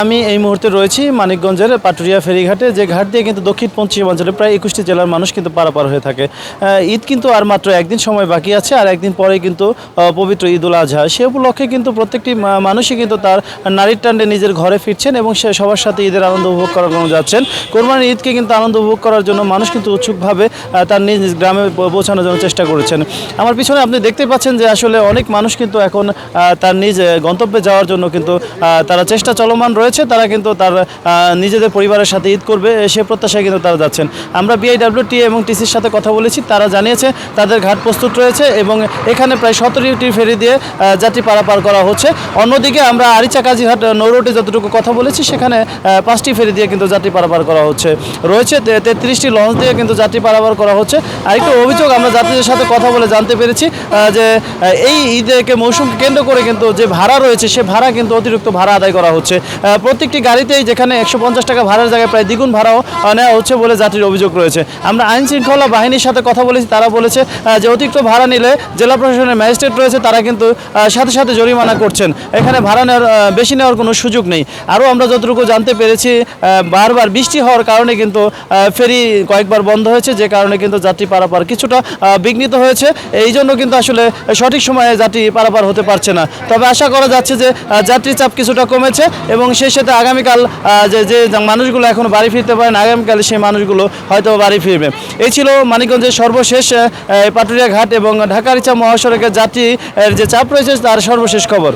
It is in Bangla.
আমি এই মুহূর্তে রয়েছি মানিকগঞ্জের পাটুরিয়া ফেরিঘাটে, যে ঘাট দিয়ে কিন্তু দক্ষিণ পশ্চিমাঞ্চলে প্রায় 21টি জেলার মানুষ কিন্তু পারাপার হয়ে থাকে। ঈদ কিন্তু আর মাত্র একদিন সময় বাকি আছে, আর একদিন পরেই কিন্তু পবিত্র ঈদুল আজহা। সে উপলক্ষে কিন্তু প্রত্যেকটি মানুষই কিন্তু তার নারীর টান্ডে নিজের ঘরে ফিরছেন এবং সে সবার সাথে ঈদের আনন্দ উপভোগ করার জন্য যাচ্ছেন। কোরবানির ঈদকে কিন্তু আনন্দ উপভোগ করার জন্য মানুষ কিন্তু উৎসুকভাবে তার নিজ নিজ গ্রামে পৌঁছানোর জন্য চেষ্টা করেছেন। আমার পিছনে আপনি দেখতে পাচ্ছেন যে আসলে অনেক মানুষ কিন্তু এখন তার নিজ গন্তব্যে যাওয়ার জন্য কিন্তু তারা চেষ্টা চলমান রয়েছে। তারা কিন্তু তার নিজেদের পরিবারের সাথে ঈদ করবে সে প্রত্যাশায় কিন্তু তারা যাচ্ছেন। আমরা বিআইডব্লিউটি এবং টিসির সাথে কথা বলেছি, তারা জানিয়েছে তাদের ঘাট প্রস্তুত রয়েছে এবং এখানে প্রায় 17টি ফেরি দিয়ে যাত্রী পারাপার করা হচ্ছে। অন্যদিকে আমরা আরিচা কাজীঘাট নৌরুটে যতটুকু কথা বলেছি, সেখানে 5টি ফেরি দিয়ে কিন্তু যাত্রী পারাপার করা হচ্ছে। রয়েছে 33টি লঞ্চ দিয়ে কিন্তু যাত্রী পারাপার করা হচ্ছে। আরেকটু অভিযোগ আমরা যাত্রীদের সাথে কথা বলে জানতে পেরেছি যে এই ঈদকে মৌসুমকে কেন্দ্র করে কিন্তু যে ভাড়া রয়েছে, সে ভাড়া কিন্তু অতিরিক্ত ভাড়া আদায় করা হচ্ছে। প্রত্যেকটি গাড়িতেই যেখানে 150 টাকা ভাড়ার জায়গায় প্রায় দ্বিগুণ ভাড়াও নেওয়া হচ্ছে বলে যাত্রীর অভিযোগ রয়েছে। আমরা আইন শৃঙ্খলা বাহিনীর সাথে কথা বলেছি, তারা বলেছে যে অতিরিক্ত ভাড়া নিলে জেলা প্রশাসনের ম্যাজিস্ট্রেট রয়েছে, তারা কিন্তু সাথে সাথে জরিমানা করছেন। এখানে ভাড়া নেওয়ার বেশি নেওয়ার কোনো সুযোগ নেই। আরও আমরা যতটুকু জানতে পেরেছি, বারবার বৃষ্টি হওয়ার কারণে কিন্তু ফেরি কয়েকবার বন্ধ হয়েছে, যে কারণে কিন্তু যাত্রী পারাপার কিছুটা বিঘ্নিত হয়েছে। এই জন্য কিন্তু আসলে সঠিক সময়ে যাত্রী পারাপার হতে পারছে না। তবে আশা করা যাচ্ছে যে যাত্রী চাপ কিছুটা কমেছে এবং সেই সাথে আগামীকাল যে মানুষগুলো এখনও বাড়ি ফিরতে পারেন, আগামীকাল সেই মানুষগুলো হয়তো বাড়ি ফিরবে। এই ছিল মানিকগঞ্জের সর্বশেষ পাটুরিয়া ঘাট এবং ঢাকা আরিচা মহাসড়কের যাত্রীর যে চাপ রয়েছে তার সর্বশেষ খবর।